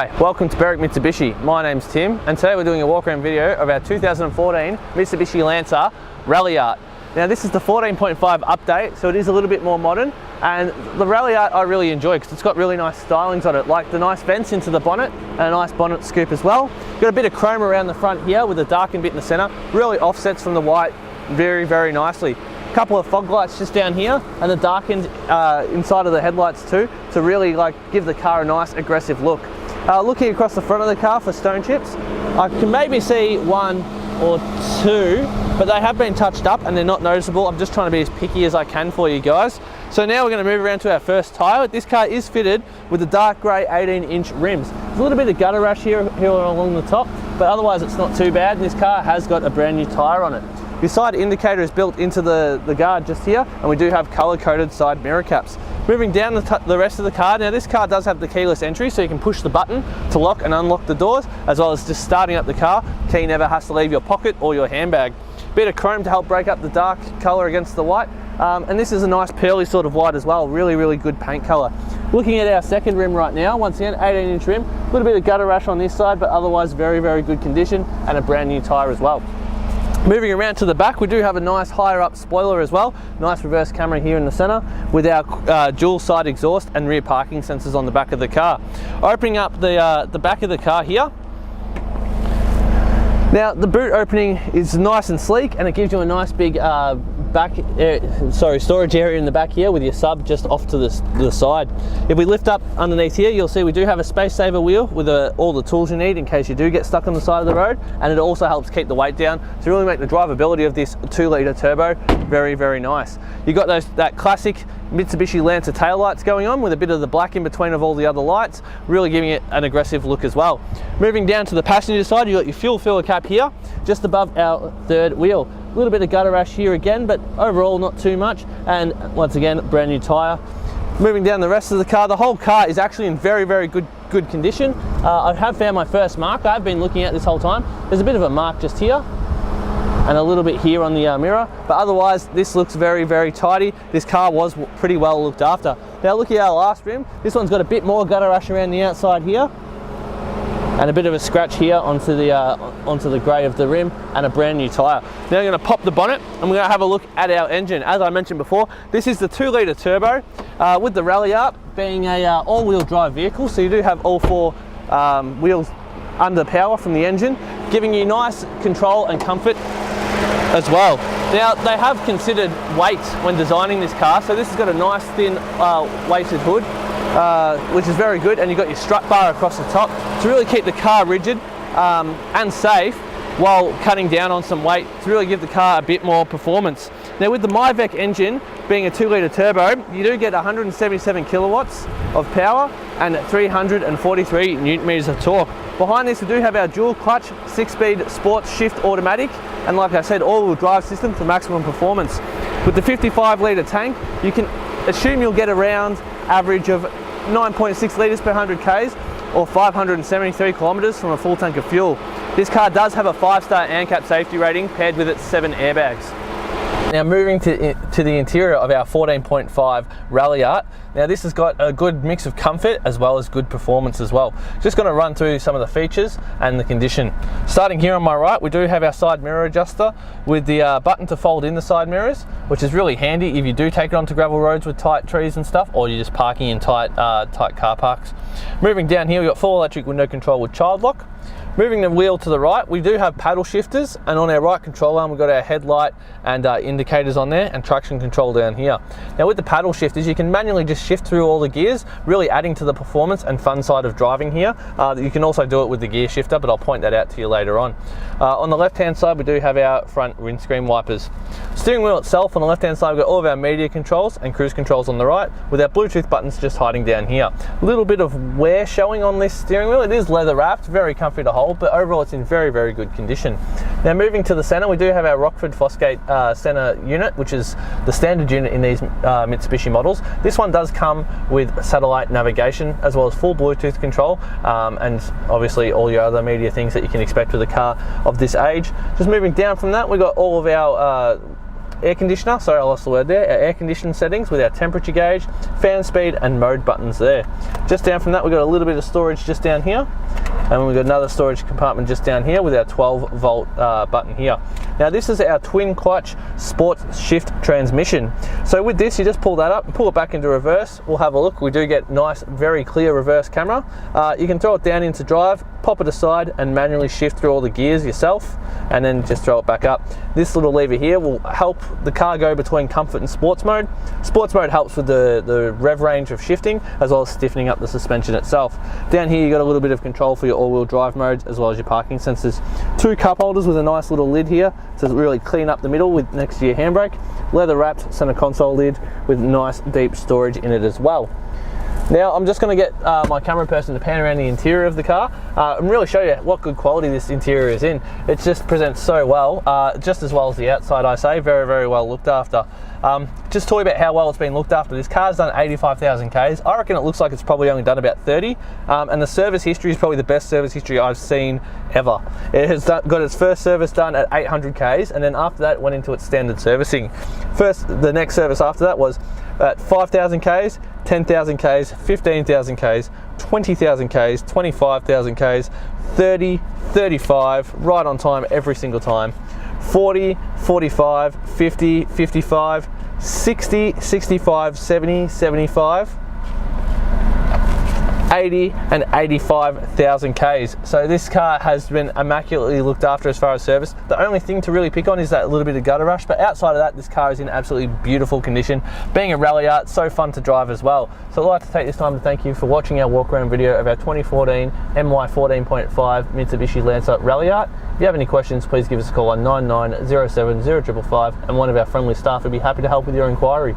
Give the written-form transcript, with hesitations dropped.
Hi, welcome to Berwick Mitsubishi. My name's Tim and today we're doing a walk around video of our 2014 Mitsubishi Lancer Ralliart. Now this is the 14.5 update, so it is a little bit more modern, and the Ralliart I really enjoy because it's got really nice stylings on it, like the nice vents into the bonnet and a nice bonnet scoop as well. Got a bit of chrome around the front here with a darkened bit in the centre, really offsets from the white very nicely. A couple of fog lights just down here and the darkened inside of the headlights too, to really give the car a nice aggressive look. Looking across the front of the car for stone chips, I can maybe see one or two, but they have been touched up and they're not noticeable. I'm just trying to be as picky as I can for you guys. So now we're going to move around to our first tyre. This car is fitted with the dark grey 18-inch rims. There's a little bit of gutter rash here along the top, but otherwise it's not too bad. And this car has got a brand new tyre on it. Your side indicator is built into the guard just here, and we do have colour-coded side mirror caps. Moving down the rest of the car, now this car does have the keyless entry, so you can push the button to lock and unlock the doors, as well as just starting up the car. Key never has to leave your pocket or your handbag. Bit of chrome to help break up the dark colour against the white, and this is a nice pearly sort of white as well, really good paint colour. Looking at our second rim right now, once again 18-inch rim, a little bit of gutter rash on this side, but otherwise very good condition and a brand new tyre as well. Moving around to the back, we do have a nice higher up spoiler as well. Nice reverse camera here in the centre with our dual side exhaust and rear parking sensors on the back of the car. Opening up the back of the car here. Now the boot opening is nice and sleek, and it gives you a nice big storage area in the back here with your sub just off to the side. If we lift up underneath here, you'll see we do have a space saver wheel with all the tools you need in case you do get stuck on the side of the road, and it also helps keep the weight down to really make the drivability of this 2-litre turbo very nice. You got that classic Mitsubishi Lancer taillights going on with a bit of the black in between of all the other lights, really giving it an aggressive look as well. Moving down to the passenger side, you got your fuel filler cap here just above our third wheel. A little bit of gutter rash here again, but overall not too much, and once again brand new tyre. Moving down the rest of the car, the whole car is actually in very good condition. I have found my first mark I've been looking at this whole time. There's a bit of a mark just here and a little bit here on the mirror, but otherwise this looks very tidy. This car was pretty well looked after. Now look at our last rim. This one's got a bit more gutter rash around the outside here, and a bit of a scratch here onto the grey of the rim, and a brand new tyre. Now we're going to pop the bonnet and we're going to have a look at our engine. As I mentioned before, this is the 2-litre turbo with the Ralliart being a all-wheel drive vehicle, so you do have all four wheels under power from the engine, giving you nice control and comfort as well. Now they have considered weight when designing this car, so this has got a nice thin weighted hood, which is very good, and you've got your strut bar across the top to really keep the car rigid and safe while cutting down on some weight to really give the car a bit more performance. Now with the MyVec engine being a 2-litre turbo, you do get 177 kilowatts of power and 343 newton meters of torque. Behind this we do have our dual clutch 6-speed sports shift automatic, and like I said, all-wheel drive system for maximum performance. With the 55-litre tank, you can assume you'll get around average of 9.6 litres per 100 Ks or 573 kilometres from a full tank of fuel. This car does have a 5-star ANCAP safety rating paired with its 7 airbags. Now moving to the interior of our 14.5 Ralliart. Now this has got a good mix of comfort as well as good performance as well. Just going to run through some of the features and the condition. Starting here on my right, we do have our side mirror adjuster with the button to fold in the side mirrors, which is really handy if you do take it onto gravel roads with tight trees and stuff, or you're just parking in tight car parks. Moving down here, we've got full electric window control with child lock. Moving the wheel to the right, we do have paddle shifters, and on our right control arm we've got our headlight and indicators on there, and traction control down here. Now with the paddle shifters, you can manually just shift through all the gears, really adding to the performance and fun side of driving here. You can also do it with the gear shifter, but I'll point that out to you later on. On the left hand side we do have our front windscreen wipers. Steering wheel itself, on the left hand side we've got all of our media controls and cruise controls on the right, with our Bluetooth buttons just hiding down here. A little bit of wear showing on this steering wheel. It is leather wrapped, very comfy to hold, but overall it's in very good condition. Now moving to the centre, we do have our Rockford Fosgate centre unit, which is the standard unit in these Mitsubishi models. This one does come with satellite navigation as well as full Bluetooth control, and obviously all your other media things that you can expect with a car of this age. Just moving down from that, we've got all of our air conditioner, sorry I lost the word there, our air conditioning settings with our temperature gauge, fan speed and mode buttons there. Just down from that we've got a little bit of storage just down here, and we've got another storage compartment just down here with our 12 volt button here. Now this is our twin clutch sport shift transmission. So with this you just pull that up and pull it back into reverse. We'll have a look. We do get nice, very clear reverse camera. You can throw it down into drive, pop it aside and manually shift through all the gears yourself, and then just throw it back up. This little lever here will help the car go between comfort and sports mode. Sports mode helps with the rev range of shifting as well as stiffening up the suspension itself. Down here you got a little bit of control for your all-wheel drive modes as well as your parking sensors. Two cup holders with a nice little lid here to really clean up the middle with next to your handbrake. Leather wrapped center console lid with nice deep storage in it as well. Now I'm just going to get my camera person to pan around the interior of the car and really show you what good quality this interior is in. It just presents so well, just as well as the outside I say, very, very well looked after. Just talking about how well it's been looked after, this car's done 85,000 Ks. I reckon it looks like it's probably only done about 30, and the service history is probably the best service history I've seen ever. It has got its first service done at 800 Ks, and then after that it went into its standard servicing. The next service after that was at 5,000 Ks, 10,000 Ks, 15,000 Ks, 20,000 Ks, 25,000 Ks, 30, 35, right on time every single time. 40, 45, 50, 55, 60, 65, 70, 75, 80 and 85,000 Ks. So this car has been immaculately looked after as far as service. The only thing to really pick on is that little bit of gutter rush, but outside of that, this car is in absolutely beautiful condition. Being a Ralliart, so fun to drive as well. So I'd like to take this time to thank you for watching our walk around video of our 2014 MY14.5 Mitsubishi Lancer Ralliart. If you have any questions, please give us a call on 9907 0555 and one of our friendly staff would be happy to help with your inquiry.